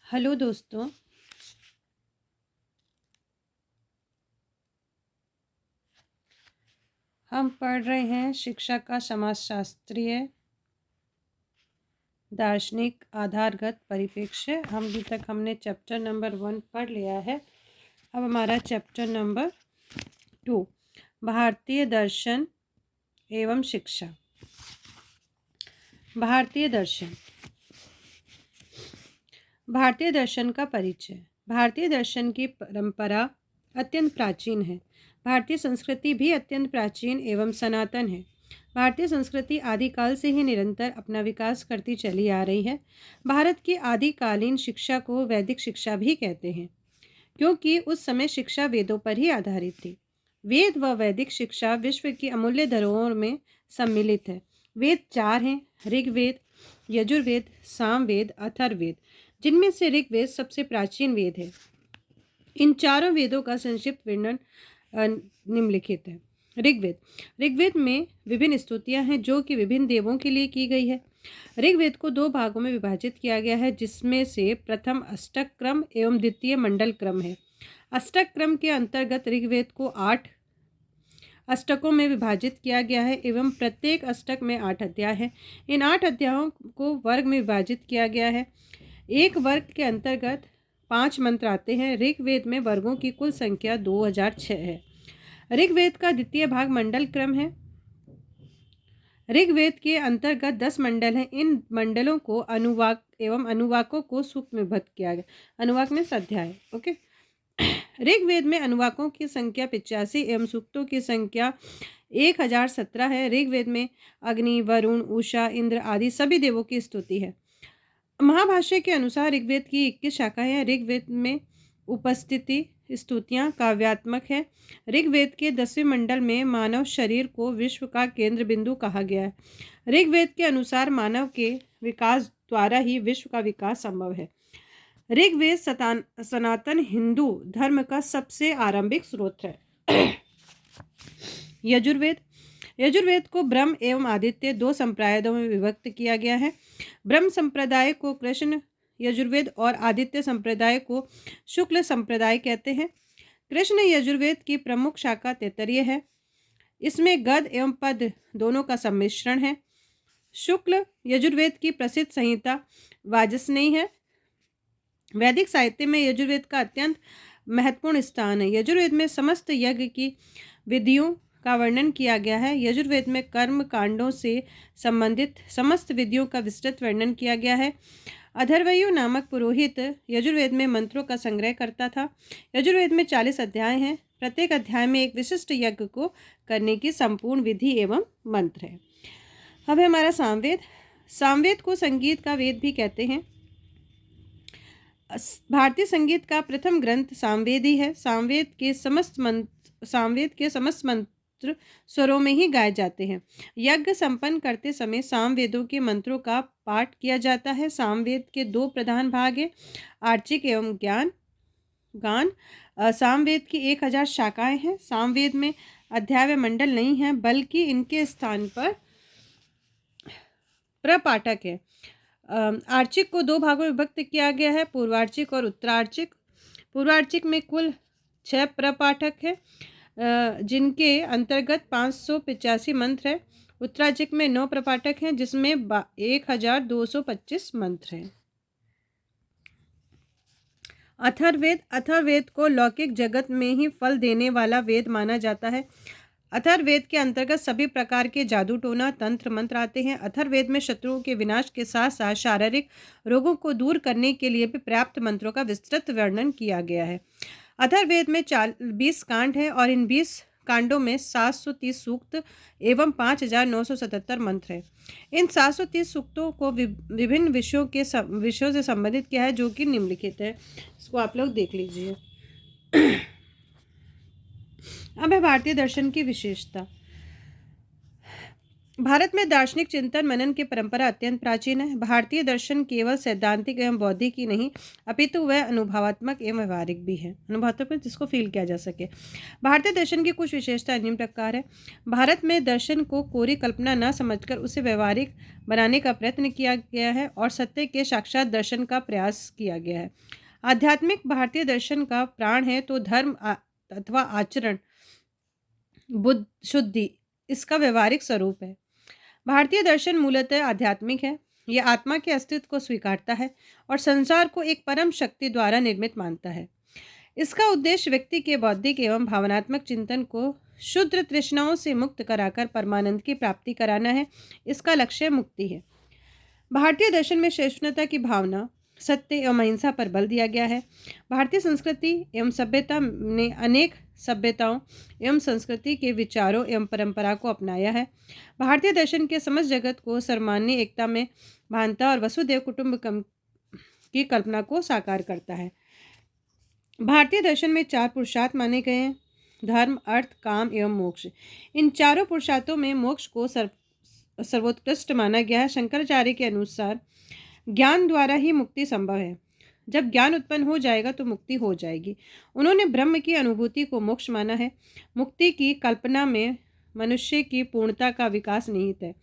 Hello दोस्तों। हम पढ़ रहे हैं शिक्षा का समाजशास्त्रीय दार्शनिक आधारगत परिप्रेक्ष्य। अभी तक हमने चैप्टर नंबर 1 पढ़ लिया है। अब हमारा चैप्टर नंबर 2 भारतीय दर्शन एवं शिक्षा। भारतीय दर्शन। भारतीय दर्शन का परिचय। भारतीय दर्शन की परंपरा अत्यंत प्राचीन है। भारतीय संस्कृति भी अत्यंत प्राचीन एवं सनातन है। भारतीय संस्कृति आदिकाल से ही निरंतर अपना विकास करती चली आ रही है। भारत की आदिकालीन शिक्षा को वैदिक शिक्षा भी कहते हैं, क्योंकि उस समय शिक्षा वेदों पर ही आधारित थी। वेद व वैदिक शिक्षा विश्व की अमूल्य धरोहर में सम्मिलित है। वेद 4 हैं: ऋग्वेद, यजुर्वेद, सामवेद, अथर्ववेद, जिनमें से ऋग्वेद सबसे प्राचीन वेद है। इन चारों वेदों का संक्षिप्त वर्णन निम्नलिखित है। ऋग्वेद। ऋग्वेद में विभिन्न स्तुतियां हैं जो कि विभिन्न देवों के लिए की गई है। ऋग्वेद को 2 भागों में विभाजित किया गया है, जिसमें से प्रथम अष्टक क्रम एवं द्वितीय मंडल क्रम है। अष्टक क्रम के अंतर्गत ऋग्वेद को 8 अष्टकों में विभाजित किया गया है एवं प्रत्येक अष्टक में 8 अध्याय है। इन 8 अध्यायों को वर्ग में विभाजित किया गया है। एक वर्ग के अंतर्गत 5 मंत्र आते हैं। ऋग्वेद में वर्गों की कुल संख्या 2006 है। ऋग्वेद का द्वितीय भाग मंडल क्रम है। ऋग्वेद के अंतर्गत 10 मंडल हैं। इन मंडलों को अनुवाक एवं अनुवाकों को सूक्त में विभक्त किया गया। अनुवाक में अध्याय। ओके। ऋग्वेद में अनुवाकों की संख्या 85 एवं सूक्तों की संख्या 1017 है। ऋग्वेद में अग्नि, वरुण, उषा, इंद्र आदि सभी देवों की स्तुति है। महाभाष्य के अनुसार ऋग्वेद की 21 शाखाएं हैं। ऋग्वेद में उपस्थिति स्तुतियां काव्यात्मक है। ऋग्वेद के 10वें मंडल में मानव शरीर को विश्व का केंद्र बिंदु कहा गया है। ऋग्वेद के अनुसार मानव के विकास द्वारा ही विश्व का विकास संभव है। ऋग्वेद सनातन हिंदू धर्म का सबसे आरंभिक स्रोत है। यजुर्वेद। यजुर्वेद को ब्रह्म एवं आदित्य 2 संप्रदायों में विभक्त किया गया है। ब्रह्म संप्रदाय को कृष्ण यजुर्वेद और आदित्य संप्रदाय को शुक्ल संप्रदाय कहते हैं। कृष्ण यजुर्वेद की प्रमुख शाखा तैत्तिरीय है। इसमें गद एवं पद दोनों का सम्मिश्रण है। शुक्ल यजुर्वेद की प्रसिद्ध संहिता वाजसनेयी है। वैदिक साहित्य में यजुर्वेद का अत्यंत महत्वपूर्ण स्थान है। यजुर्वेद में समस्त यज्ञ की विधियों का वर्णन किया गया है। यजुर्वेद में कर्म कांडों से संबंधित समस्त विधियों का विस्तृत वर्णन किया गया है। अथर्वयु नामक पुरोहित यजुर्वेद में मंत्रों का संग्रह करता था। यजुर्वेद में 40 अध्याय हैं। प्रत्येक अध्याय में एक विशिष्ट यज्ञ को करने की संपूर्ण विधि एवं मंत्र है। अब है हमारा सामवेद। सामवेद को संगीत का वेद भी कहते हैं। भारतीय संगीत का प्रथम ग्रंथ सामवेद ही है। सामवेद के समस्त मंत्र स्वरों में ही गाए जाते हैं। यज्ञ संपन्न करते समय सामवेदों के मंत्रों का पाठ किया जाता है। सामवेद के 2 प्रधान भाग हैं: आर्चिक एवं गान। सामवेद की 1000 शाखाएं हैं। सामवेद में अध्याय व मंडल नहीं है, बल्कि इनके स्थान पर प्रपाठक है। आर्चिक को 2 भागों में विभक्त किया गया है: पूर्वार्चिक और उत्तरार्चिक। पूर्वार्चिक में कुल 6 प्रपाठक है, जिनके अंतर्गत 585 मंत्र है। उत्तरार्चिक में 9 प्रपाठक हैं, जिसमें 1225 मंत्र हैं। अथर्ववेद। अथर्ववेद को लौकिक जगत में ही फल देने वाला वेद माना जाता है। अथर्ववेद के अंतर्गत सभी प्रकार के जादू टोना तंत्र मंत्र आते हैं। अथर्ववेद में शत्रुओं के विनाश के साथ साथ शारीरिक रोगों को दूर करने के लिए भी पर्याप्त मंत्रों का विस्तृत वर्णन किया गया है। अथर्ववेद में 20 कांड है और इन 20 कांडों में 730 सूक्त एवं 5977 मंत्र है। इन 730 सूक्तों को विभिन्न विषयों से संबंधित किया है, जो कि निम्नलिखित है। इसको आप लोग देख लीजिए। अब है भारतीय दर्शन की विशेषता। भारत में दार्शनिक चिंतन मनन की परंपरा अत्यंत प्राचीन है। भारतीय दर्शन केवल सैद्धांतिक एवं बौद्धिक ही नहीं, अपितु वह अनुभवात्मक एवं व्यवहारिक भी है। अनुभवात्मक जिसको फील किया जा सके। भारतीय दर्शन की कुछ विशेषता निम्न प्रकार है। भारत में दर्शन को कोरी कल्पना न समझकर उसे व्यवहारिक बनाने का प्रयत्न किया गया है और सत्य के साक्षात दर्शन का प्रयास किया गया है। आध्यात्मिक भारतीय दर्शन का प्राण है तो धर्म अथवा आचरण, बुद्ध शुद्धि इसका व्यवहारिक स्वरूप है। भारतीय दर्शन मूलतः आध्यात्मिक है। यह आत्मा के अस्तित्व को स्वीकारता है और संसार को एक परम शक्ति द्वारा निर्मित मानता है। इसका उद्देश्य व्यक्ति के बौद्धिक एवं भावनात्मक चिंतन को शुद्ध तृष्णाओं से मुक्त कराकर परमानंद की प्राप्ति कराना है। इसका लक्ष्य मुक्ति है। भारतीय दर्शन में सहिष्णुता की भावना, सत्य एवं अहिंसा पर बल दिया गया है। भारतीय संस्कृति एवं सभ्यता ने अनेक सभ्यताओं एवं संस्कृति के विचारों एवं परंपरा को अपनाया है। भारतीय दर्शन के समस्त जगत को सर्वमान्य एकता में बांधता और वसुधैव कुटुंबकम की कल्पना को साकार करता है। भारतीय दर्शन में 4 पुरुषार्थ माने गए हैं: धर्म, अर्थ, काम एवं मोक्ष। इन चारों पुरुषार्थों में मोक्ष को सर्वोत्कृष्ट माना गया है। शंकराचार्य के अनुसार ज्ञान द्वारा ही मुक्ति संभव है। जब ज्ञान उत्पन्न हो जाएगा तो मुक्ति हो जाएगी। उन्होंने ब्रह्म की अनुभूति को मोक्ष माना है। मुक्ति की कल्पना में मनुष्य की पूर्णता का विकास निहित है।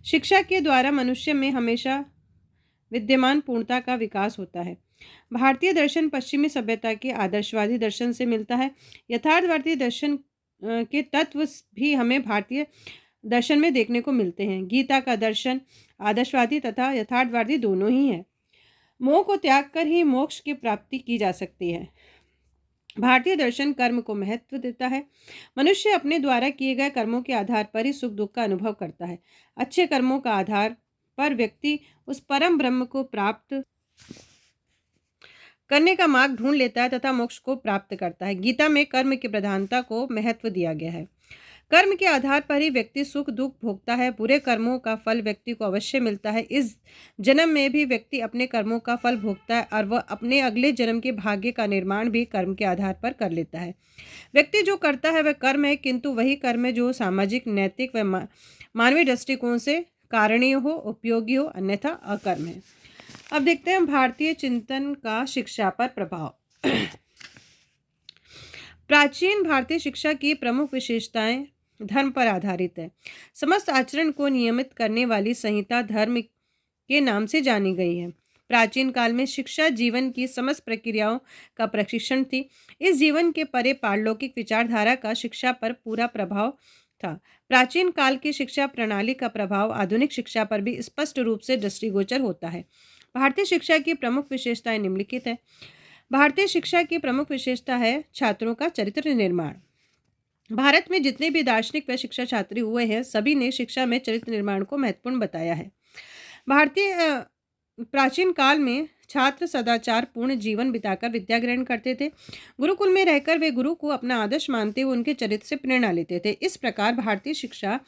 शिक्षा के द्वारा मनुष्य में हमेशा विद्यमान पूर्णता का विकास होता है। भारतीय दर्शन पश्चिमी सभ्यता के आदर्शवादी दर्शन से मिलता है। यथार्थवादी दर्शन के तत्व भी हमें भारतीय दर्शन में देखने को मिलते हैं। गीता का दर्शन आदर्शवादी तथा यथार्थवादी दोनों ही है। मोह को त्याग कर ही मोक्ष की प्राप्ति की जा सकती है। भारतीय दर्शन कर्म को महत्व देता है। मनुष्य अपने द्वारा किए गए कर्मों के आधार पर ही सुख दुख का अनुभव करता है। अच्छे कर्मों का आधार पर व्यक्ति उस परम ब्रह्म को प्राप्त करने का मार्ग ढूंढ लेता है तथा मोक्ष को प्राप्त करता है। गीता में कर्म की प्रधानता को महत्व दिया गया है। कर्म के आधार पर ही व्यक्ति सुख दुख भोगता है। बुरे कर्मों का फल व्यक्ति को अवश्य मिलता है। इस जन्म में भी व्यक्ति अपने कर्मों का फल भोगता है और वह अपने अगले जन्म के भाग्य का निर्माण भी कर्म के आधार पर कर लेता है। व्यक्ति जो करता है वह कर्म है, किंतु वही कर्म है जो सामाजिक, नैतिक व मानवीय दृष्टिकोण से कारणीय हो, उपयोगी हो, अन्यथा अकर्म है। अब देखते हैं भारतीय चिंतन का शिक्षा पर प्रभाव। प्राचीन भारतीय शिक्षा की प्रमुख विशेषताएं धर्म पर आधारित है। समस्त आचरण को नियमित करने वाली संहिता धर्म के नाम से जानी गई है। प्राचीन काल में शिक्षा जीवन की समस्त प्रक्रियाओं का प्रशिक्षण थी। इस जीवन के परे पारलौकिक विचारधारा का शिक्षा पर पूरा प्रभाव था। प्राचीन काल की शिक्षा प्रणाली का प्रभाव आधुनिक शिक्षा पर भी स्पष्ट रूप से दृष्टिगोचर होता है। भारतीय शिक्षा की प्रमुख विशेषताएं निम्नलिखित है। भारतीय शिक्षा की प्रमुख विशेषता है छात्रों का चरित्र निर्माण। भारत में जितने भी दार्शनिक व शिक्षा छात्री हुए हैं, सभी ने शिक्षा में चरित्र निर्माण को महत्वपूर्ण बताया है। भारतीय प्राचीन काल में छात्र सदाचार पूर्ण जीवन बिताकर विद्या ग्रहण करते थे। गुरुकुल में रहकर वे गुरु को अपना आदर्श मानते हुए उनके चरित्र से प्रेरणा लेते थे। इस प्रकार भारतीय शिक्षा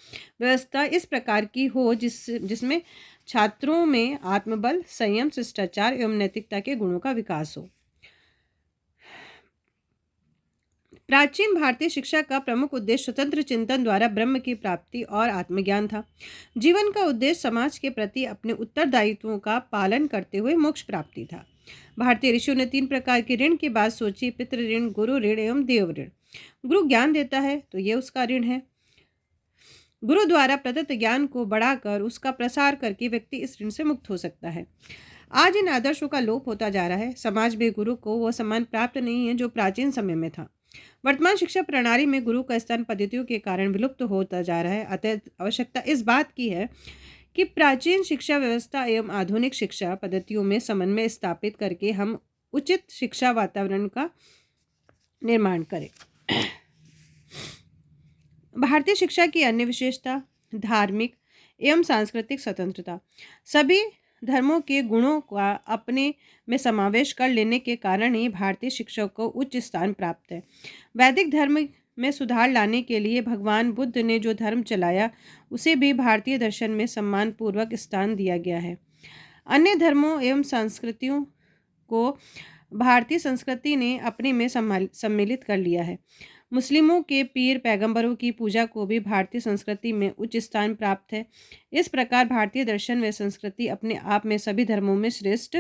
व्यवस्था इस प्रकार की हो जिसमें छात्रों में आत्मबल, संयम, शिष्टाचार एवं नैतिकता के गुणों का विकास हो। प्राचीन भारतीय शिक्षा का प्रमुख उद्देश्य स्वतंत्र चिंतन द्वारा ब्रह्म की प्राप्ति और आत्मज्ञान था। जीवन का उद्देश्य समाज के प्रति अपने उत्तरदायित्वों का पालन करते हुए मोक्ष प्राप्ति था। भारतीय ऋषियों ने 3 प्रकार के ऋण की बात सोची: पितृ ऋण, गुरु ऋण एवं देव ऋण। गुरु ज्ञान देता है तो ये उसका ऋण है। गुरु द्वारा प्रदत्त ज्ञान को बढ़ाकर उसका प्रसार करके व्यक्ति इस ऋण से मुक्त हो सकता है। आज इन आदर्शों का लोप होता जा रहा है। समाज में गुरु को वह सम्मान प्राप्त नहीं है जो प्राचीन समय में था। वर्तमान शिक्षा प्रणाली में गुरु का स्थान पद्धतियों के कारण विलुप्त होता जा रहा है। अतः आवश्यकता इस बात की है कि प्राचीन शिक्षा व्यवस्था एवं आधुनिक शिक्षा पद्धतियों में समन्वय स्थापित करके हम उचित शिक्षा वातावरण का निर्माण करें। भारतीय शिक्षा की अन्य विशेषता धार्मिक एवं सांस्कृतिक स्वतंत्रता। सभी धर्मों के गुणों का अपने में समावेश कर लेने के कारण ही भारतीय शिक्षा को उच्च स्थान प्राप्त है। वैदिक धर्म में सुधार लाने के लिए भगवान बुद्ध ने जो धर्म चलाया उसे भी भारतीय दर्शन में सम्मानपूर्वक स्थान दिया गया है। अन्य धर्मों एवं संस्कृतियों को भारतीय संस्कृति ने अपने में सम्मिलित कर लिया है। मुस्लिमों के पीर पैगंबरों की पूजा को भी भारतीय संस्कृति में उच्च स्थान प्राप्त है। इस प्रकार भारतीय दर्शन व संस्कृति अपने आप में सभी धर्मों में श्रेष्ठ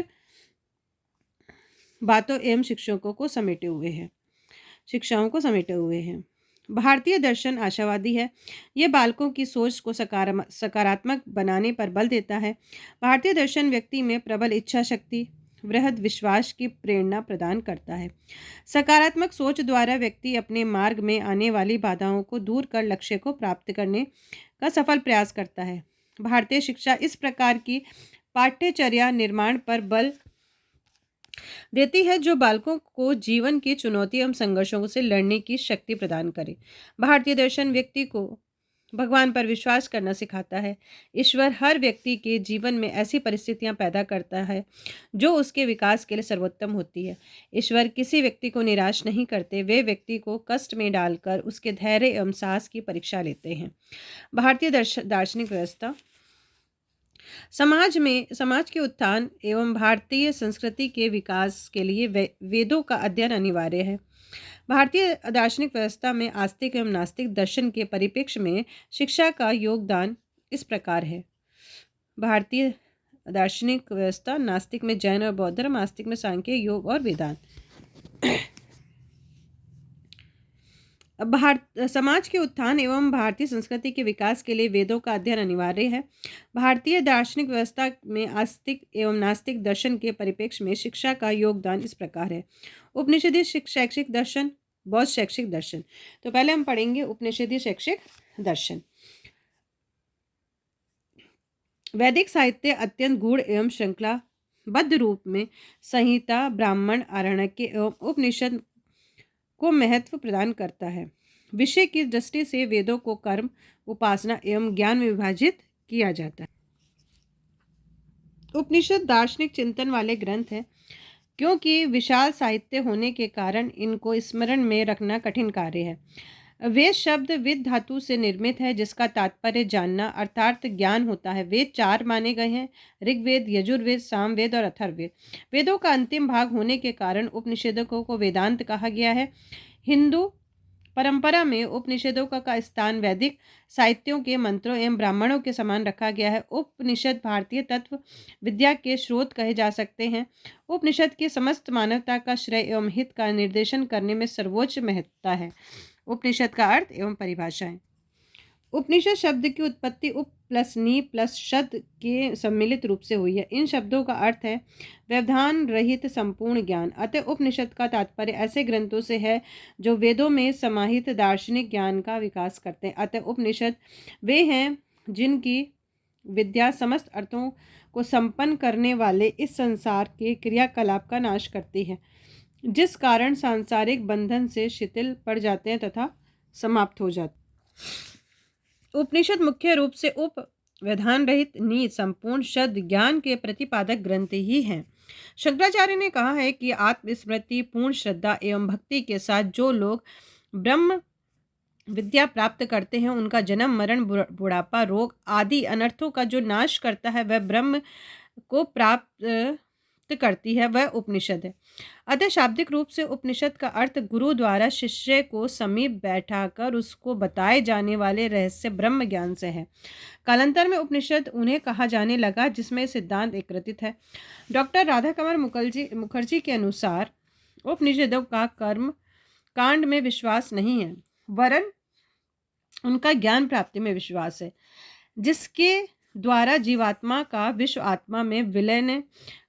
बातों एवं शिक्षाओं को समेटे हुए हैं। भारतीय दर्शन आशावादी है। यह बालकों की सोच को सकारात्मक बनाने पर बल देता है। भारतीय दर्शन व्यक्ति में प्रबल इच्छा शक्ति, वृहद विश्वास की प्रेरणा प्रदान करता है। सकारात्मक सोच द्वारा व्यक्ति अपने मार्ग में आने वाली बाधाओं को दूर कर लक्ष्य को प्राप्त करने का सफल प्रयास करता है। भारतीय शिक्षा इस प्रकार की पाठ्यचर्या निर्माण पर बल देती है जो बालकों को जीवन की चुनौती एवं संघर्षों से लड़ने की शक्ति प्रदान करे। भारतीय दर्शन व्यक्ति को भगवान पर विश्वास करना सिखाता है। ईश्वर हर व्यक्ति के जीवन में ऐसी परिस्थितियां पैदा करता है जो उसके विकास के लिए सर्वोत्तम होती है। ईश्वर किसी व्यक्ति को निराश नहीं करते, वे व्यक्ति को कष्ट में डालकर उसके धैर्य एवं साहस की परीक्षा लेते हैं। भारतीय दार्शनिक व्यवस्था समाज के उत्थान एवं भारतीय संस्कृति के विकास के लिए वेदों का अध्ययन अनिवार्य है। भारतीय दार्शनिक व्यवस्था में आस्तिक एवं नास्तिक दर्शन के परिप्रेक्ष्य में शिक्षा का योगदान इस प्रकार है। भारतीय दार्शनिक व्यवस्था नास्तिक में जैन और बौद्ध धर्म, आस्तिक में सांख्य, योग और वेदांत। समाज के उत्थान एवं भारतीय संस्कृति के विकास के लिए वेदों का अध्ययन अनिवार्य है। भारतीय दार्शनिक व्यवस्था में आस्तिक एवं नास्तिक दर्शन के परिप्रेक्ष्य में शिक्षा का योगदान इस प्रकार है। उपनिषदीय शैक्षिक दर्शन, बौद्ध शैक्षिक दर्शन। तो पहले हम पढ़ेंगे उपनिषदीय शैक्षिक दर्शन। वैदिक साहित्य अत्यंत गूढ़ एवं श्रृंखलाबद्ध रूप में संहिता, ब्राह्मण, आरण्यक एवं उपनिषद को महत्व प्रदान करता है। विषय की दृष्टि से वेदों को कर्म, उपासना एवं ज्ञान में विभाजित किया जाता है। उपनिषद दार्शनिक चिंतन वाले ग्रंथ हैं, क्योंकि विशाल साहित्य होने के कारण इनको स्मरण में रखना कठिन कार्य है। वेद शब्द विद धातु से निर्मित है, जिसका तात्पर्य जानना अर्थात ज्ञान होता है। वेद 4 माने गए हैं: ऋग्वेद, यजुर्वेद, सामवेद और अथर्ववेद। वेदों का अंतिम भाग होने के कारण उपनिषदों को वेदांत कहा गया है। हिंदू परंपरा में उपनिषदों का स्थान वैदिक साहित्यों के मंत्रों एवं ब्राह्मणों के समान रखा गया है। उपनिषद भारतीय तत्व विद्या के स्रोत कहे जा सकते हैं। उपनिषद की समस्त मानवता का श्रेय एवं हित का निर्देशन करने में सर्वोच्च महत्ता है। उपनिषद का अर्थ एवं परिभाषाएं। उपनिषद शब्द की उत्पत्ति उप प्लस नी प्लस शब्द के सम्मिलित रूप से हुई है। इन शब्दों का अर्थ है व्यवधान रहित संपूर्ण ज्ञान। अतः उपनिषद का तात्पर्य ऐसे ग्रंथों से है जो वेदों में समाहित दार्शनिक ज्ञान का विकास करते हैं। अतः उपनिषद वे हैं जिनकी विद्या समस्त अर्थों को संपन्न करने वाले इस संसार के क्रियाकलाप का नाश करती है, जिस कारण सांसारिक बंधन से शिथिल पड़ जाते हैं तथा समाप्त हो जाते। उपनिषद मुख्य रूप से व्यवधान रहित नी संपूर्ण शब्द ज्ञान के प्रतिपादक ग्रंथ ही हैं। शंकराचार्य ने कहा है कि आत्मस्मृति, पूर्ण श्रद्धा एवं भक्ति के साथ जो लोग ब्रह्म विद्या प्राप्त करते हैं, उनका जन्म, मरण, बुढ़ापा, रोग आदि अनर्थों का जो नाश करता है, वह ब्रह्म को प्राप्त करती है, वह उपनिषद है। अतः शाब्दिक रूप से उपनिषद का अर्थ गुरु द्वारा शिष्य को समीप बैठाकर उसको बताए जाने वाले रहस्य ब्रह्म ज्ञान से है। कालांतर में उपनिषद उन्हें कहा जाने लगा जिसमें सिद्धांत एकत्रित है। डॉक्टर राधाकमल मुखर्जी के अनुसार उपनिषदों का कर्म कांड में विश्वास नहीं है, वरन उनका ज्ञान प्राप्ति में विश्वास है, जिसके द्वारा जीवात्मा का विश्व आत्मा में विलय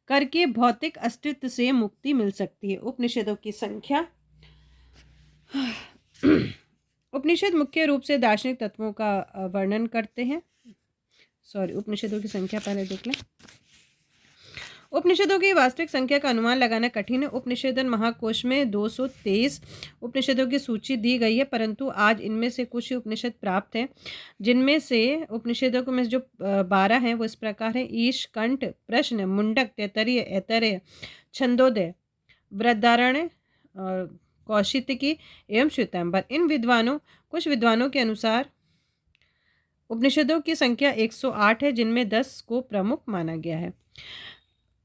करके भौतिक अस्तित्व से मुक्ति मिल सकती है। उपनिषदों की संख्या। उपनिषद मुख्य रूप से दार्शनिक तत्वों का वर्णन करते हैं। उपनिषदों की संख्या पहले देख लें। उपनिषदों की वास्तविक संख्या का अनुमान लगाना कठिन है। उपनिषदन महाकोश में 223 उपनिषदों की सूची दी गई है, परंतु आज इनमें से कुछ ही उपनिषद प्राप्त हैं, जिनमें से उपनिषदों में जो 12 हैं वो इस प्रकार हैं: ईश, कंठ, प्रश्न, मुंडक, तैत्तरीय, ऐतरेय, छंदोदय, बृहदारण्य, कौशितकी एवं श्वेतांबर। कुछ विद्वानों के अनुसार उपनिषदों की संख्या 108 है, जिनमें 10 को प्रमुख माना गया है।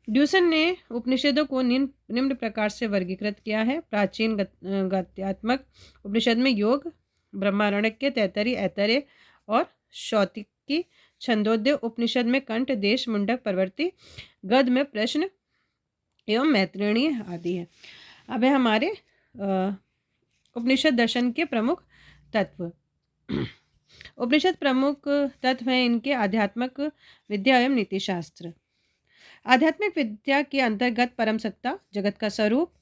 ड्यूसन ने उपनिषदों को निम्न प्रकार से वर्गीकृत किया है। प्राचीन गद्यात्मक उपनिषद में योग, ब्रह्मारण्यक, तैतरीय, ऐतरेय और शौतिकी, छंदोदय उपनिषद में कंठ, देश, मुंडक, प्रवृत्ति, गद्य में प्रश्न एवं मैत्रेयी आदि है। अब है हमारे उपनिषद दर्शन के प्रमुख तत्व। उपनिषद प्रमुख तत्व हैं इनके आध्यात्मिक विद्या एवं नीति शास्त्र। आध्यात्मिक विद्या के अंतर्गत परम सत्ता, जगत का स्वरूप,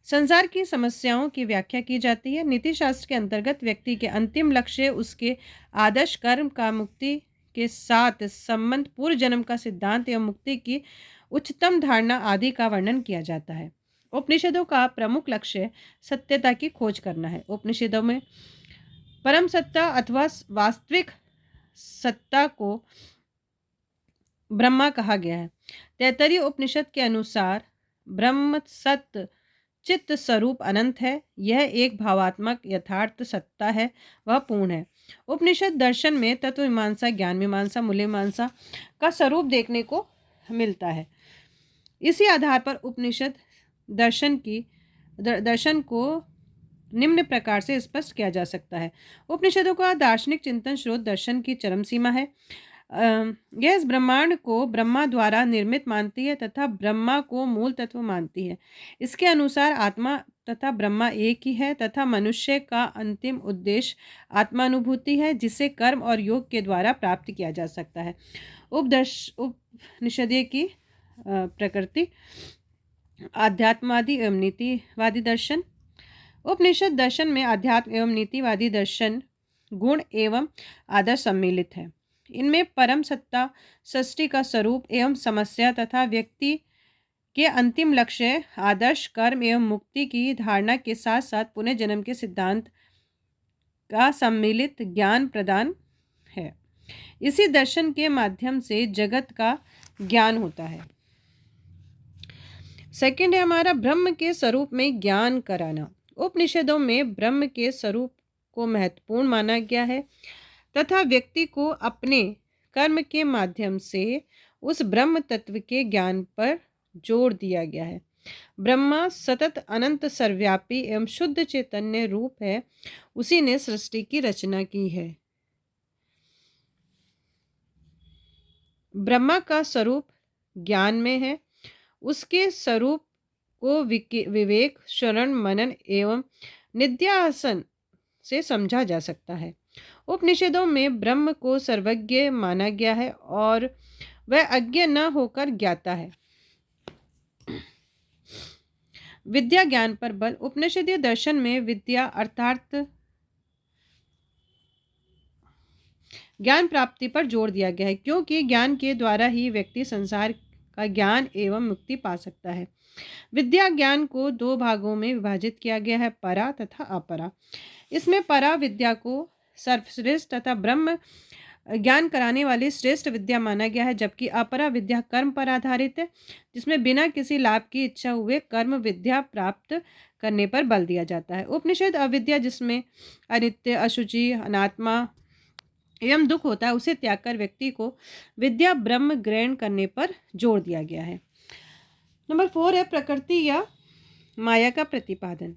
संसार की समस्याओं की व्याख्या की जाती है। नीति शास्त्र के अंतर्गत व्यक्ति के अंतिम लक्ष्य, उसके आदर्श कर्म का मुक्ति के साथ संबंध, पूर्व जन्म का सिद्धांत एवं मुक्ति की उच्चतम धारणा आदि का वर्णन किया जाता है। उपनिषदों का प्रमुख लक्ष्य सत्यता की खोज करना है। उपनिषदों में परम सत्ता अथवा वास्तविक सत्ता को ब्रह्मा कहा गया है। तैतरीय उपनिषद के अनुसार ब्रह्म सत्य चित्त स्वरूप अनंत है। यह एक भावात्मक यथार्थ सत्ता है, वह पूर्ण है। उपनिषद दर्शन में तत्व मीमांसा, ज्ञान मीमांसा, मूल्य मीमांसा का स्वरूप देखने को मिलता है। इसी आधार पर उपनिषद दर्शन को निम्न प्रकार से स्पष्ट किया जा सकता है। उपनिषदों का दार्शनिक चिंतन स्रोत दर्शन की चरम सीमा है। यह इस ब्रह्मांड को ब्रह्मा द्वारा निर्मित मानती है तथा ब्रह्मा को मूल तत्व मानती है। इसके अनुसार आत्मा तथा ब्रह्मा एक ही है तथा मनुष्य का अंतिम उद्देश्य आत्मानुभूति है, जिसे कर्म और योग के द्वारा प्राप्त किया जा सकता है। उपनिषदीय की प्रकृति, आध्यात्मवादी एवं नीतिवादी दर्शन। उपनिषद दर्शन में अध्यात्म एवं नीतिवादी दर्शन गुण एवं आदर्श सम्मिलित है। इनमें परम सत्ता, सृष्टि का स्वरूप एवं समस्या तथा व्यक्ति के अंतिम लक्ष्य, आदर्श कर्म एवं मुक्ति की धारणा के साथ साथ पुनर्जन्म के सिद्धांत का सम्मिलित ज्ञान प्रदान है। इसी दर्शन के माध्यम से जगत का ज्ञान होता है। सेकंड है हमारा ब्रह्म के स्वरूप में ज्ञान कराना। उपनिषदों में ब्रह्म के स्वरूप को महत्वपूर्ण माना गया है तथा व्यक्ति को अपने कर्म के माध्यम से उस ब्रह्म तत्व के ज्ञान पर जोर दिया गया है। ब्रह्मा सतत अनंत सर्वव्यापी एवं शुद्ध चैतन्य रूप है। उसी ने सृष्टि की रचना की है। ब्रह्मा का स्वरूप ज्ञान में है। उसके स्वरूप को विवेक, श्रवण, मनन एवं निध्यासन से समझा जा सकता है। उपनिषदों में ब्रह्म को सर्वज्ञ माना गया है और वह अज्ञ न होकर ज्ञाता है। विद्या ज्ञान पर बल। उपनिषदीय दर्शन में विद्या अर्थात ज्ञान प्राप्ति पर जोर दिया गया है, क्योंकि ज्ञान के द्वारा ही व्यक्ति संसार का ज्ञान एवं मुक्ति पा सकता है। विद्या ज्ञान को दो भागों में विभाजित किया गया है, परा तथा अपरा। इसमें परा विद्या को सर्वश्रेष्ठ तथा ब्रह्म ज्ञान कराने वाली श्रेष्ठ विद्या माना गया है, जबकि अपरा विद्या कर्म पर आधारित है, जिसमें बिना किसी लाभ की इच्छा हुए कर्म विद्या प्राप्त करने पर बल दिया जाता है। उपनिषद अविद्या, जिसमें अनित्य, अशुचि, अनात्मा एवं दुख होता है, उसे त्याग कर व्यक्ति को विद्या ब्रह्म ग्रहण करने पर जोर दिया गया है। नंबर 4 है प्रकृति या माया का प्रतिपादन।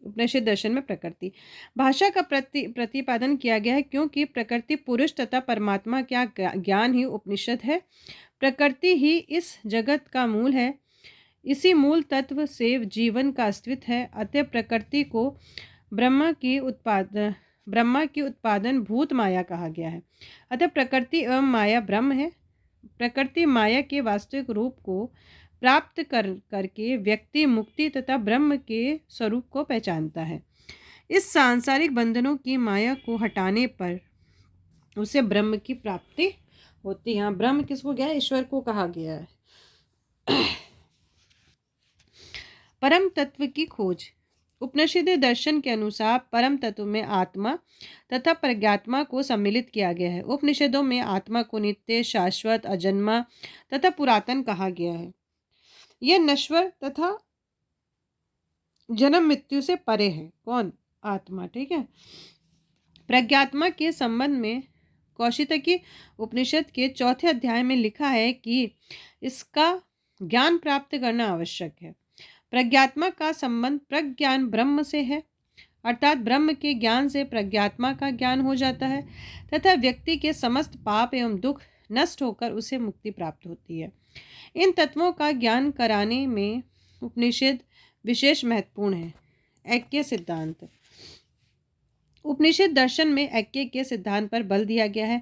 उपनिषद दर्शन में प्रकृति भाषा का प्रतिपादन किया गया है, क्योंकि प्रकृति पुरुष तथा परमात्मा का ज्ञान ही उपनिषद है। प्रकृति ही इस जगत का मूल है। इसी मूल तत्व से जीवन का अस्तित्व है। अतः प्रकृति को ब्रह्मा की उत्पादन भूत माया कहा गया है। अतः प्रकृति एवं माया ब्रह्म है। प्रकृति माया के वास्तविक रूप को प्राप्त करके व्यक्ति मुक्ति तथा ब्रह्म के स्वरूप को पहचानता है। इस सांसारिक बंधनों की माया को हटाने पर उसे ब्रह्म की प्राप्ति होती है। ब्रह्म किसको गया है? ईश्वर को कहा गया है। परम तत्व की खोज। उपनिषदीय दर्शन के अनुसार परम तत्व में आत्मा तथा प्रज्ञात्मा को सम्मिलित किया गया है। उपनिषदों में आत्मा को नित्य, शाश्वत, अजन्मा तथा पुरातन कहा गया है। यह नश्वर तथा जन्म मृत्यु से परे है। कौन? आत्मा। ठीक है। प्रज्ञात्मा के संबंध में कौशितकी उपनिषद के 4 अध्याय में लिखा है कि इसका ज्ञान प्राप्त करना आवश्यक है। प्रज्ञात्मा का संबंध प्रज्ञान ब्रह्म से है, अर्थात ब्रह्म के ज्ञान से प्रज्ञात्मा का ज्ञान हो जाता है तथा व्यक्ति के समस्त पाप एवं दुख नष्ट होकर उसे मुक्ति प्राप्त होती है। इन तत्वों का ज्ञान कराने में उपनिषद विशेष महत्वपूर्ण है। ऐक्य सिद्धांत। उपनिषद दर्शन में ऐक्य के सिद्धांत पर बल दिया गया है।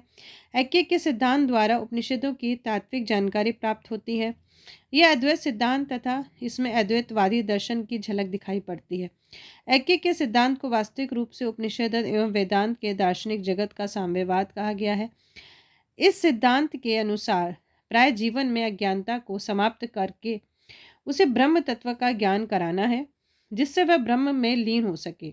ऐक्य के सिद्धांत द्वारा उपनिषदों की तात्विक जानकारी प्राप्त होती है। यह अद्वैत सिद्धांत तथा इसमें अद्वैतवादी दर्शन की झलक दिखाई पड़ती है। ऐक्य के सिद्धांत को वास्तविक रूप से उपनिषद एवं वेदांत के दार्शनिक जगत का साम्यवाद कहा गया है। इस सिद्धांत के अनुसार प्राय जीवन में अज्ञानता को समाप्त करके उसे ब्रह्म तत्व का ज्ञान कराना है, जिससे वह ब्रह्म में लीन हो सके।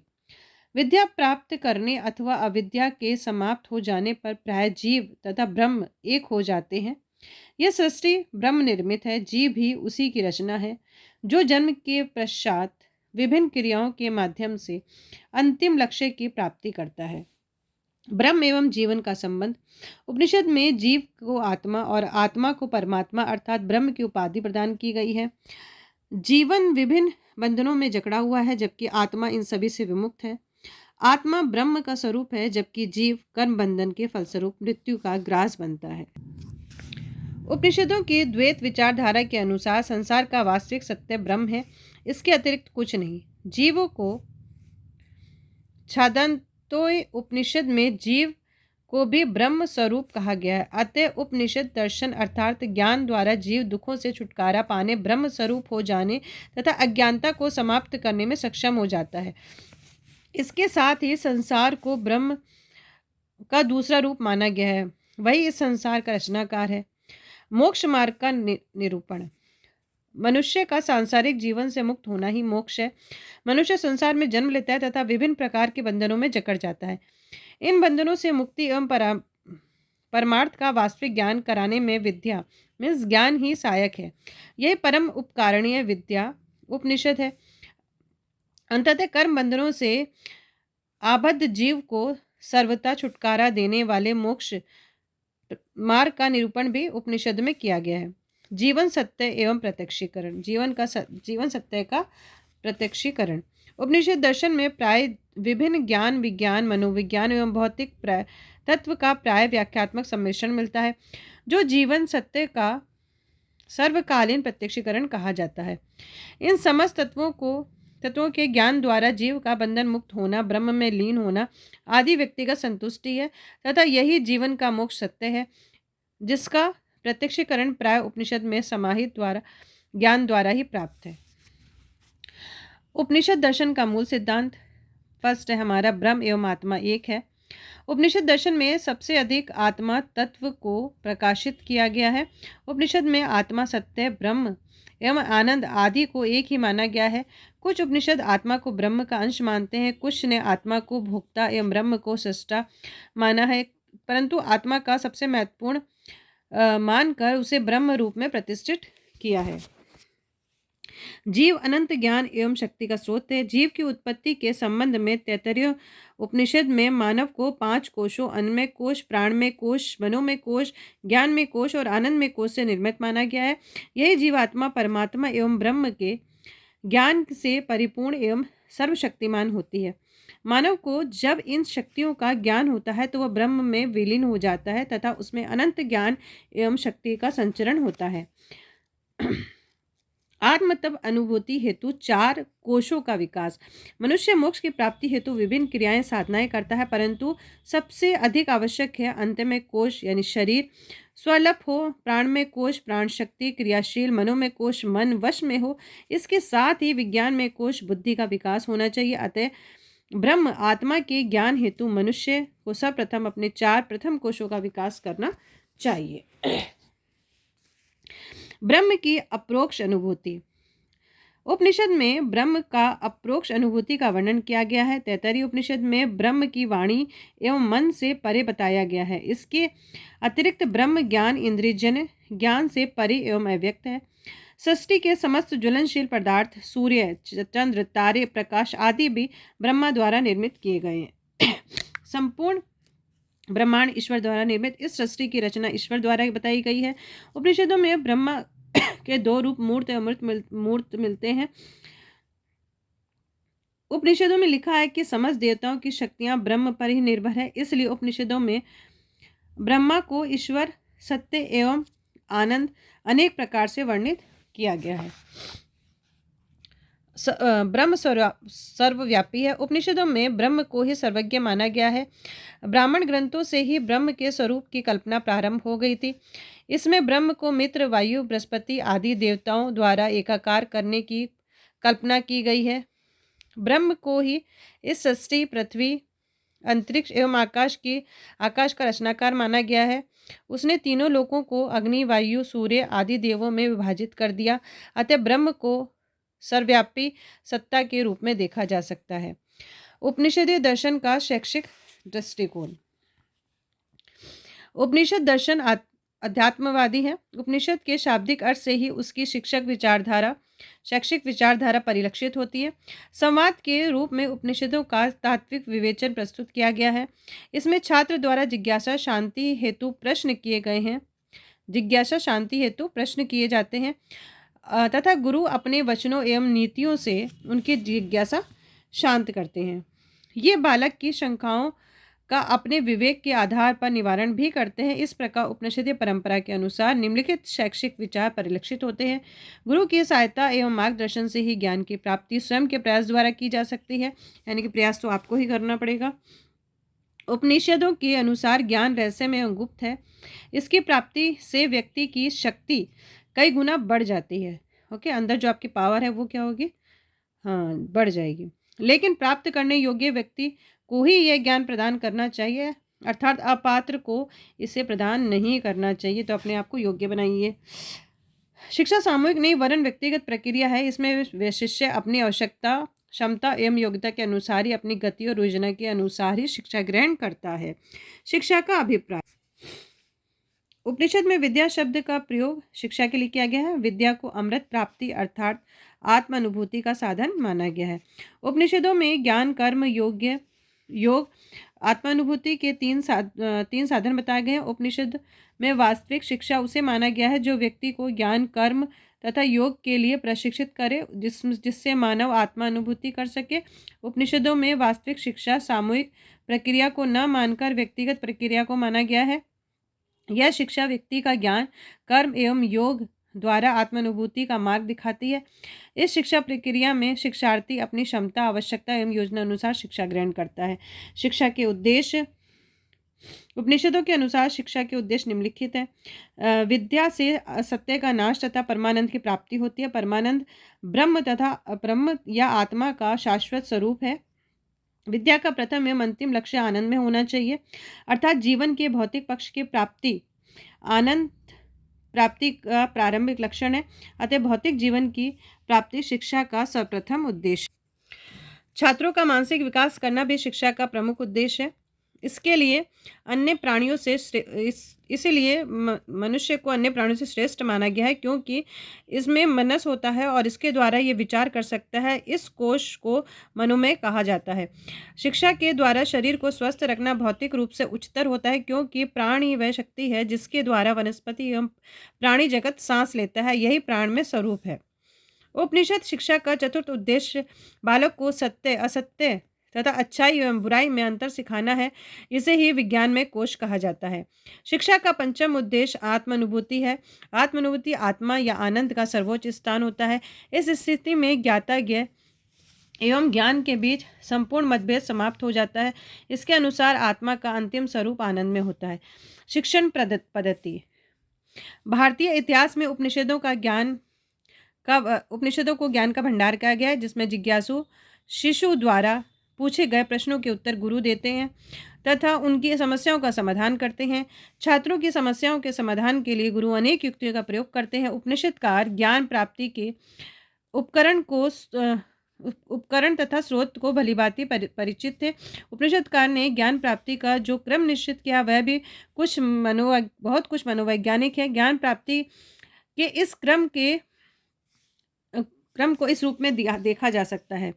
विद्या प्राप्त करने अथवा अविद्या के समाप्त हो जाने पर प्राय जीव तथा ब्रह्म एक हो जाते हैं। यह सृष्टि ब्रह्म निर्मित है, जीव भी उसी की रचना है, जो जन्म के पश्चात विभिन्न क्रियाओं के माध्यम से अंतिम लक्ष्य की प्राप्ति करता है। ब्रह्म एवं जीवन का संबंध। उपनिषद में जीव को आत्मा और आत्मा को परमात्मा अर्थात ब्रह्म की उपाधि प्रदान की गई है। जीवन विभिन्न बंधनों में जकड़ा हुआ है, जबकि आत्मा इन सभी से विमुक्त है। आत्मा ब्रह्म का स्वरूप है, जबकि जीव कर्म बंधन के फलस्वरूप मृत्यु का ग्रास बनता है। उपनिषदों की द्वैत विचारधारा के अनुसार संसार का वास्तविक सत्य ब्रह्म है, इसके अतिरिक्त कुछ नहीं। जीवों को छादंतोय उपनिषद में जीव को भी ब्रह्म स्वरूप कहा गया है। अतः उपनिषद दर्शन अर्थात ज्ञान द्वारा जीव दुखों से छुटकारा पाने, ब्रह्म स्वरूप हो जाने तथा अज्ञानता को समाप्त करने में सक्षम हो जाता है। इसके साथ ही संसार को ब्रह्म का दूसरा रूप माना गया है, वही इस संसार का रचनाकार है। मोक्ष मार्ग का निरूपण। मनुष्य का सांसारिक जीवन से मुक्त होना ही मोक्ष है। मनुष्य संसार में जन्म लेता है तथा विभिन्न प्रकार के बंधनों में जकड़ जाता है। इन बंधनों से मुक्ति एवं परमार्थ का वास्तविक ज्ञान कराने में विद्या मीन्स ज्ञान ही सहायक है। यह परम उपकारणीय विद्या उपनिषद है। अंततः कर्म बंधनों से आबद्ध जीव को सर्वथा छुटकारा देने वाले मोक्ष मार्ग का निरूपण भी उपनिषद में किया गया है। जीवन सत्य एवं प्रत्यक्षीकरण। जीवन सत्य का प्रत्यक्षीकरण। उपनिषद दर्शन में प्राय विभिन्न ज्ञान विज्ञान मनोविज्ञान एवं भौतिक तत्व का प्राय व्याख्यात्मक सम्मिश्रण मिलता है, जो जीवन सत्य का सर्वकालीन प्रत्यक्षीकरण कहा जाता है। इन समस्त तत्वों के ज्ञान द्वारा जीव का बंधन मुक्त होना, ब्रह्म में लीन होना आदि व्यक्तिगत संतुष्टि है तथा यही जीवन का मोक्ष सत्य है, जिसका प्रत्यक्षीकरण प्राय उपनिषद में समाहित ज्ञान द्वारा ही प्राप्त है। उपनिषद दर्शन का मूल सिद्धांत। फर्स्ट है हमारा ब्रह्म एवं आत्मा एक है। उपनिषद दर्शन में सबसे अधिक आत्मा तत्व को प्रकाशित किया गया है। उपनिषद में आत्मा, सत्य, ब्रह्म एवं आनंद आदि को एक ही माना गया है। कुछ उपनिषद आत्मा को ब्रह्म का अंश मानते हैं, कुछ ने आत्मा को भोक्ता एवं ब्रह्म को सृष्टा माना है, परंतु आत्मा का सबसे महत्वपूर्ण मानकर उसे ब्रह्म रूप में प्रतिष्ठित किया है। जीव अनंत ज्ञान एवं शक्ति का स्रोत है। जीव की उत्पत्ति के संबंध में तैत्तरीय उपनिषद में मानव को 5 कोशों अन्नमय कोश, प्राणमय कोश, मनोमय कोश, ज्ञानमय कोश और आनंदमय कोश से निर्मित माना गया है। यही जीवात्मा परमात्मा एवं ब्रह्म के ज्ञान से परिपूर्ण एवं सर्वशक्तिमान होती है। मानव को जब इन शक्तियों का ज्ञान होता है तो वह ब्रह्म में विलीन हो जाता है तथा उसमें अनंत ज्ञान एवं शक्ति का संचरण होता है। आत्म तप अनुभूति हेतु 4 कोशों का विकास। मनुष्य मोक्ष की प्राप्ति हेतु विभिन्न क्रियाएं साधनाएं करता है, परंतु सबसे अधिक आवश्यक है अंतमय कोश यानी शरीर स्वलप हो, प्राणमय कोश प्राण शक्ति क्रियाशील, मनोमय कोश मन वश में हो, इसके साथ ही विज्ञान में कोश बुद्धि का विकास होना चाहिए। अतः ब्रह्म आत्मा के ज्ञान हेतु मनुष्य को सर्वप्रथम अपने 4 प्रथम कोशों का विकास करना चाहिए। ब्रह्म की अप्रोक्ष अनुभूति। उपनिषद में ब्रह्म का अप्रोक्ष अनुभूति का वर्णन किया गया है। तैत्तरीय उपनिषद में ब्रह्म की वाणी एवं मन से परे बताया गया है। इसके अतिरिक्त ब्रह्म ज्ञान इंद्रियजन्य ज्ञान से परे एवं अव्यक्त है। सृष्टि के समस्त ज्वलनशील पदार्थ, सूर्य, चंद्र, तारे, प्रकाश आदि भी ब्रह्मा द्वारा निर्मित किए गए हैं। संपूर्ण ब्रह्मांड ईश्वर द्वारा निर्मित। इस सृष्टि की रचना ईश्वर द्वारा बताई गई है। उपनिषदों में ब्रह्मा के दो रूप मूर्त और मूर्त मिलते हैं। उपनिषदों में लिखा है कि समस्त देवताओं की शक्तियां ब्रह्म पर ही निर्भर है, इसलिए उपनिषदों में ब्रह्मा को ईश्वर, सत्य एवं आनंद अनेक प्रकार से वर्णित किया गया है। ब्रह्म सर्वव्यापी है। उपनिषदों में ब्रह्म को ही सर्वज्ञ माना गया है। ब्राह्मण ग्रंथों से ही ब्रह्म के स्वरूप की कल्पना प्रारंभ हो गई थी। इसमें ब्रह्म को मित्र, वायु, बृहस्पति आदि देवताओं द्वारा एकाकार करने की कल्पना की गई है। ब्रह्म को ही इस सृष्टि, पृथ्वी, अंतरिक्ष एवं आकाश का रचनाकार माना गया है। उसने तीनों लोकों को अग्नि, वायु, सूर्य आदि देवों में विभाजित कर दिया। अतः ब्रह्म को सर्वव्यापी सत्ता के रूप में देखा जा सकता है। उपनिषदीय दर्शन का शैक्षिक दृष्टिकोण। उपनिषद दर्शन अध्यात्मवादी है। उपनिषद के शाब्दिक अर्थ से ही उसकी शैक्षिक विचारधारा परिलक्षित होती है। संवाद के रूप में उपनिषदों का तात्विक विवेचन प्रस्तुत किया गया है। इसमें छात्र द्वारा जिज्ञासा शांति हेतु प्रश्न किए जाते हैं तथा गुरु अपने वचनों एवं नीतियों से उनकी जिज्ञासा शांत करते हैं। ये बालक की शंकाओं का अपने विवेक के आधार पर निवारण भी करते हैं। इस प्रकार उपनिषदीय परंपरा के अनुसार निम्नलिखित शैक्षिक विचार परिलक्षित होते हैं। गुरु की सहायता एवं मार्गदर्शन से ही ज्ञान की प्राप्ति स्वयं के प्रयास द्वारा की जा सकती है, यानी कि प्रयास तो आपको ही करना पड़ेगा। उपनिषदों के अनुसार ज्ञान रहस्यमय एवं गुप्त है। इसकी प्राप्ति से व्यक्ति की शक्ति कई गुना बढ़ जाती है। ओके, अंदर जो आपकी पावर है वो क्या होगी? हाँ, बढ़ जाएगी। लेकिन प्राप्त करने योग्य व्यक्ति को ही यह ज्ञान प्रदान करना चाहिए, अर्थात अपात्र को इसे प्रदान नहीं करना चाहिए। तो अपने आप को योग्य बनाइए। शिक्षा सामूहिक नहीं वरन व्यक्तिगत प्रक्रिया है। इसमें शिष्य अपनी आवश्यकता, क्षमता एवं योग्यता के अनुसार ही, अपनी गति और योजना के अनुसार ही शिक्षा ग्रहण करता है। शिक्षा का अभिप्राय। उपनिषद में विद्या शब्द का प्रयोग शिक्षा के लिए किया गया है। विद्या को अमृत प्राप्ति अर्थात आत्म अनुभूति का साधन माना गया है। उपनिषदों में ज्ञान, कर्म, योग आत्मानुभूति के तीन साधन बताए गए हैं। उपनिषद में वास्तविक शिक्षा उसे माना गया है जो व्यक्ति को ज्ञान, कर्म तथा योग के लिए प्रशिक्षित करे, जिससे मानव आत्मानुभूति कर सके। उपनिषदों में वास्तविक शिक्षा सामूहिक प्रक्रिया को न मानकर व्यक्तिगत प्रक्रिया को माना गया है। यह शिक्षा व्यक्ति का ज्ञान, कर्म एवं योग द्वारा आत्मानुभूति का मार्ग दिखाती है। इस शिक्षा प्रक्रिया में शिक्षार्थी अपनी क्षमता, आवश्यकता एवं योजना अनुसार शिक्षा ग्रहण करता है। शिक्षा के उद्देश्य। उपनिषदों के अनुसार शिक्षा के उद्देश्य निम्नलिखित है। विद्या से असत्य का नाश तथा परमानंद की प्राप्ति होती है। परमानंद ब्रह्म या आत्मा का शाश्वत स्वरूप है। विद्या का प्रथम एवं अंतिम लक्ष्य आनंद में होना चाहिए, अर्थात जीवन के भौतिक पक्ष की प्राप्ति आनंद प्राप्ति का प्रारंभिक लक्षण है। अतः भौतिक जीवन की प्राप्ति शिक्षा का सर्वप्रथम उद्देश्य। छात्रों का मानसिक विकास करना भी शिक्षा का प्रमुख उद्देश्य है। इसके लिए अन्य प्राणियों से इसीलिए मनुष्य को अन्य प्राणियों से श्रेष्ठ माना गया है, क्योंकि इसमें मनस होता है और इसके द्वारा ये विचार कर सकता है। इस कोश को मनोमय कहा जाता है। शिक्षा के द्वारा शरीर को स्वस्थ रखना भौतिक रूप से उच्चतर होता है, क्योंकि प्राण ही वह शक्ति है जिसके द्वारा वनस्पति एवं प्राणी जगत सांस लेता है। यही प्राण में स्वरूप है। उपनिषद शिक्षा का चतुर्थ उद्देश्य बालक को सत्य, असत्य तथा अच्छाई एवं बुराई में अंतर सिखाना है। इसे ही विज्ञान में कोश कहा जाता है। शिक्षा का पंचम उद्देश्य आत्मानुभूति है। आत्मानुभूति आत्मा या आनंद का सर्वोच्च स्थान होता है। इस स्थिति में ज्ञाता ज्ञेय एवं ज्ञान के बीच संपूर्ण मतभेद समाप्त हो जाता है। इसके अनुसार आत्मा का अंतिम स्वरूप आनंद में होता है। शिक्षण पद्धति। भारतीय इतिहास में उपनिषदों को ज्ञान का भंडार कहा गया है, जिसमें जिज्ञासु शिशु द्वारा पूछे गए प्रश्नों के उत्तर गुरु देते हैं तथा उनकी समस्याओं का समाधान करते हैं। छात्रों की समस्याओं के समाधान के लिए गुरु अनेक युक्तियों का प्रयोग करते हैं। उपनिषदकार ज्ञान प्राप्ति के उपकरण तथा स्रोत को भलीभांति परिचित थे। उपनिषदकार ने ज्ञान प्राप्ति का जो क्रम निश्चित किया वह भी बहुत कुछ मनोवैज्ञानिक है। ज्ञान प्राप्ति के इस क्रम को इस रूप में देखा जा सकता है।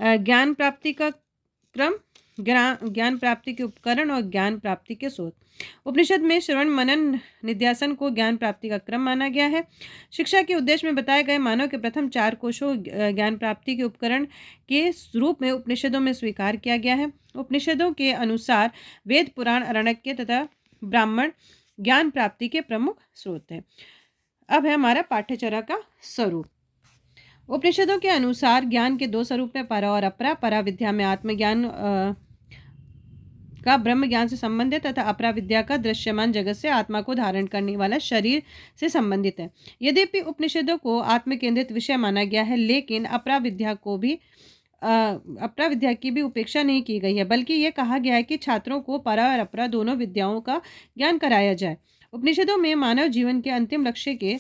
ज्ञान प्राप्ति का क्रम ज्ञान प्राप्ति के उपकरण और ज्ञान प्राप्ति के स्रोत। उपनिषद में श्रवण मनन निध्यासन को ज्ञान प्राप्ति का क्रम माना गया है। शिक्षा के उद्देश्य में बताए गए मानव के प्रथम 4 कोशों ज्ञान प्राप्ति के उपकरण के रूप में उपनिषदों में स्वीकार किया गया है। उपनिषदों के अनुसार वेद, पुराण, अरण्यक तथा ब्राह्मण ज्ञान प्राप्ति के प्रमुख स्रोत हैं। अब है हमारा पाठ्यचर्या का स्वरूप। उपनिषदों के अनुसार ज्ञान के 2 स्वरूप हैं, परा और अपरा। परा विद्या में आत्मज्ञान का ब्रह्म ज्ञान से संबंधित तथा अपरा विद्या का दृश्यमान जगत से आत्मा को धारण करने वाला शरीर से संबंधित है। यद्यपि उपनिषदों को आत्म केंद्रित विषय माना गया है, लेकिन अपरा विद्या की भी उपेक्षा नहीं की गई है, बल्कि यह कहा गया है कि छात्रों को परा और अपरा दोनों विद्याओं का ज्ञान कराया जाए। उपनिषदों में मानव जीवन के अंतिम लक्ष्य के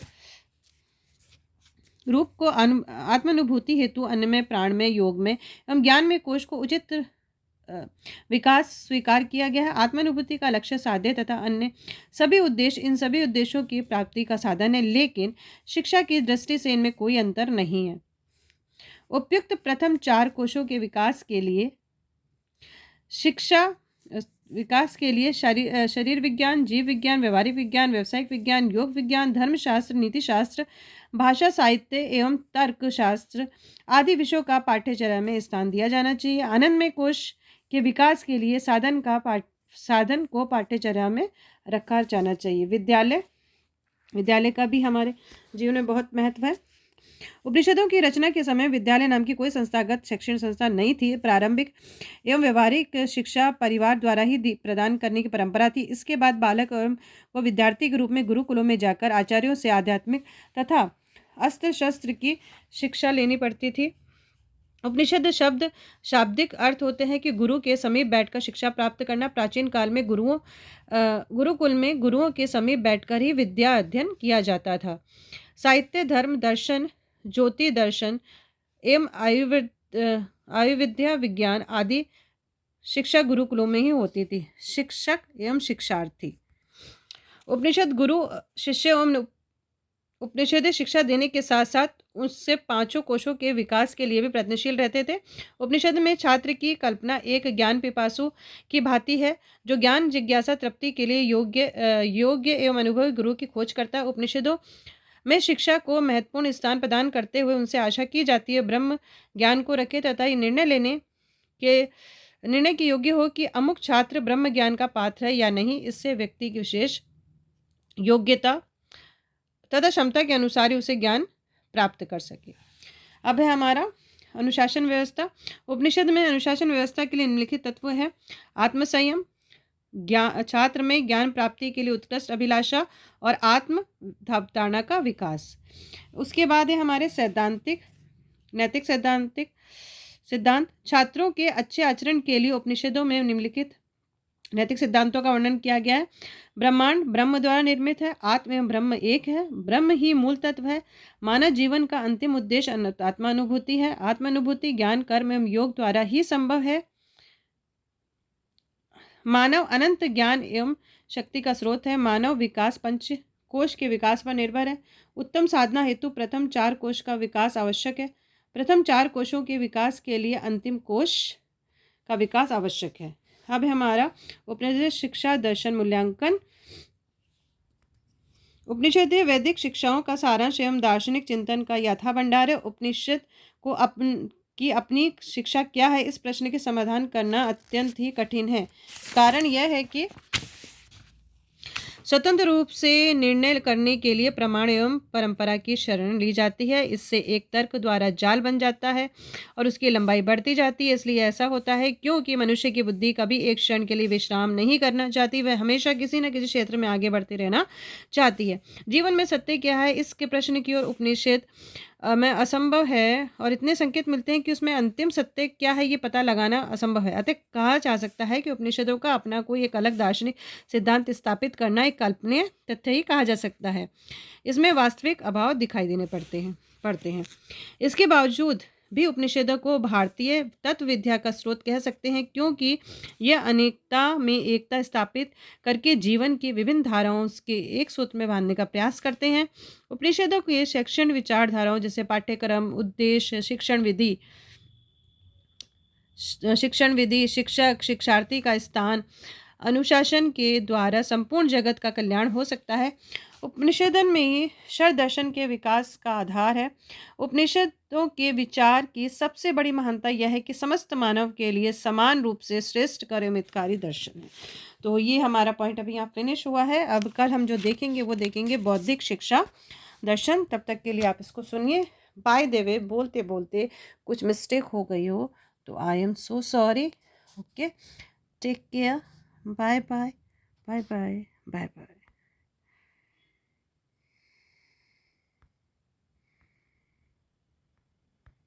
रूप को आत्मानुभूति हेतु अन्न में, प्राण में, योग में एवं ज्ञान में कोश को उचित विकास स्वीकार किया गया है। आत्मानुभूति का लक्ष्य साध्य तथा अन्य सभी उद्देश्य इन सभी उद्देश्यों की प्राप्ति का साधन है, लेकिन शिक्षा की दृष्टि से इनमें कोई अंतर नहीं है। उपयुक्त प्रथम 4 कोशों के विकास के लिए शरीर विज्ञान, जीव विज्ञान, व्यवहारिक विज्ञान, व्यावसायिक विज्ञान, योग विज्ञान, धर्मशास्त्र, नीति शास्त्र, भाषा साहित्य एवं तर्क शास्त्र आदि विषयों का पाठ्यचर्या में स्थान दिया जाना चाहिए। आनंदमय कोश के विकास के लिए साधन को पाठ्यचर्या में रखा जाना चाहिए। विद्यालय का भी हमारे जीवन में बहुत महत्व है। उपनिषदों की रचना के समय विद्यालय नाम की कोई संस्थागत शैक्षणिक संस्था नहीं थी। प्रारंभिक एवं व्यवहारिक शिक्षा परिवार द्वारा ही प्रदान करने की परंपरा थी। इसके बाद बालक एवं वो विद्यार्थी के रूप में गुरुकुलों में जाकर आचार्यों से आध्यात्मिक तथा अस्त्र शस्त्र की शिक्षा लेनी पड़ती थी। उपनिषद शब्द शाब्दिक अर्थ होते हैं कि गुरु के समीप बैठकर शिक्षा प्राप्त करना। प्राचीन काल में गुरुकुल में गुरुओं के समीप बैठकर ही विद्या अध्ययन किया जाता था। साहित्य, धर्म, दर्शन, ज्योति दर्शन एवं आयुर्विद्या, विज्ञान आदि शिक्षा गुरुकुलों में ही होती थी। शिक्षक एवं शिक्षार्थी। उपनिषद गुरु शिष्य एवं उपनिषदीय शिक्षा देने के साथ साथ उससे 5 कोशों के विकास के लिए भी प्रयत्नशील रहते थे। उपनिषद में छात्र की कल्पना एक ज्ञान पिपासु की भांति है, जो ज्ञान जिज्ञासा तृप्ति के लिए योग्य एवं अनुभवी गुरु की खोज करता है। उपनिषदों में शिक्षा को महत्वपूर्ण स्थान प्रदान करते हुए उनसे आशा की जाती है ब्रह्म ज्ञान को रखे तथा निर्णय के योग्य हो कि अमुक छात्र ब्रह्म ज्ञान का पात्र है या नहीं। इससे व्यक्ति की विशेष योग्यता तथा क्षमता के अनुसार ही उसे ज्ञान प्राप्त कर सके। अब है हमारा अनुशासन व्यवस्था। उपनिषद में अनुशासन व्यवस्था के लिए निम्नलिखित तत्व है: आत्मसंयम, छात्र में ज्ञान प्राप्ति के लिए उत्कृष्ट अभिलाषा और आत्म धारणा का विकास। उसके बाद है हमारे नैतिक सिद्धांत। छात्रों के अच्छे आचरण के लिए उपनिषदों में निम्नलिखित नैतिक सिद्धांतों का वर्णन किया गया है। ब्रह्मांड ब्रह्म द्वारा निर्मित है। आत्म एवं ब्रह्म एक है। ब्रह्म ही मूल तत्व है। मानव जीवन का अंतिम उद्देश्य आत्मानुभूति है। आत्मानुभूति ज्ञान, कर्म एवं योग द्वारा ही संभव है। मानव अनंत ज्ञान एवं शक्ति का स्रोत है। मानव विकास 5 कोश के विकास पर निर्भर है। उत्तम साधना हेतु प्रथम 4 कोश का विकास आवश्यक है। प्रथम 4 कोशों के विकास के लिए अंतिम कोश का विकास आवश्यक है। अब हमारा उपनिषद शिक्षा दर्शन मूल्यांकन। उपनिषदीय वैदिक शिक्षाओं का सारांश एवं दार्शनिक चिंतन का यथा भंडार है। उपनिषद को अपनी शिक्षा क्या है, इस प्रश्न के समाधान करना अत्यंत ही कठिन है। कारण यह है कि स्वतंत्र रूप से निर्णय करने के लिए प्रमाण एवं परंपरा की शरण ली जाती है। इससे एक तर्क द्वारा जाल बन जाता है और उसकी लंबाई बढ़ती जाती है। इसलिए ऐसा होता है क्योंकि मनुष्य की बुद्धि कभी एक क्षण के लिए विश्राम नहीं करना चाहती। वह हमेशा किसी न किसी क्षेत्र में आगे बढ़ते रहना चाहती है। जीवन में सत्य क्या है, इसके प्रश्न की ओर उपनिषद में असंभव है और इतने संकेत मिलते हैं कि उसमें अंतिम सत्य क्या है ये पता लगाना असंभव है। अतः कहा जा सकता है कि उपनिषदों का अपना कोई एक अलग दार्शनिक सिद्धांत स्थापित करना एक कल्पनीय तथ्य ही कहा जा सकता है। इसमें वास्तविक अभाव दिखाई देने पड़ते हैं। इसके बावजूद भी उपनिषदों को भारतीय तत्व विद्या का स्रोत कह सकते हैं, क्योंकि यह अनेकता में एकता स्थापित करके जीवन की विभिन्न धाराओं के एक सूत्र में बांधने का प्रयास करते हैं। उपनिषदों के शैक्षणिक विचारधाराओं जैसे पाठ्यक्रम, उद्देश्य, शिक्षण विधि, शिक्षण विधि, शिक्षक, शिक्षार्थी का स्थान, अनुशासन के द्वारा संपूर्ण जगत का कल्याण हो सकता है। उपनिषदन में शर दर्शन के विकास का आधार है। उपनिषदों के विचार की सबसे बड़ी महानता यह है कि समस्त मानव के लिए समान रूप से श्रेष्ठ कर्महितकारी दर्शन है। तो ये हमारा पॉइंट अभी यहाँ फिनिश हुआ है। अब कल हम जो देखेंगे वो देखेंगे बौद्धिक शिक्षा दर्शन। तब तक के लिए आप इसको सुनिए। बाय द वे, बोलते बोलते कुछ मिस्टेक हो गई हो तो I am so sorry. Okay, take care, bye bye, bye bye, bye bye.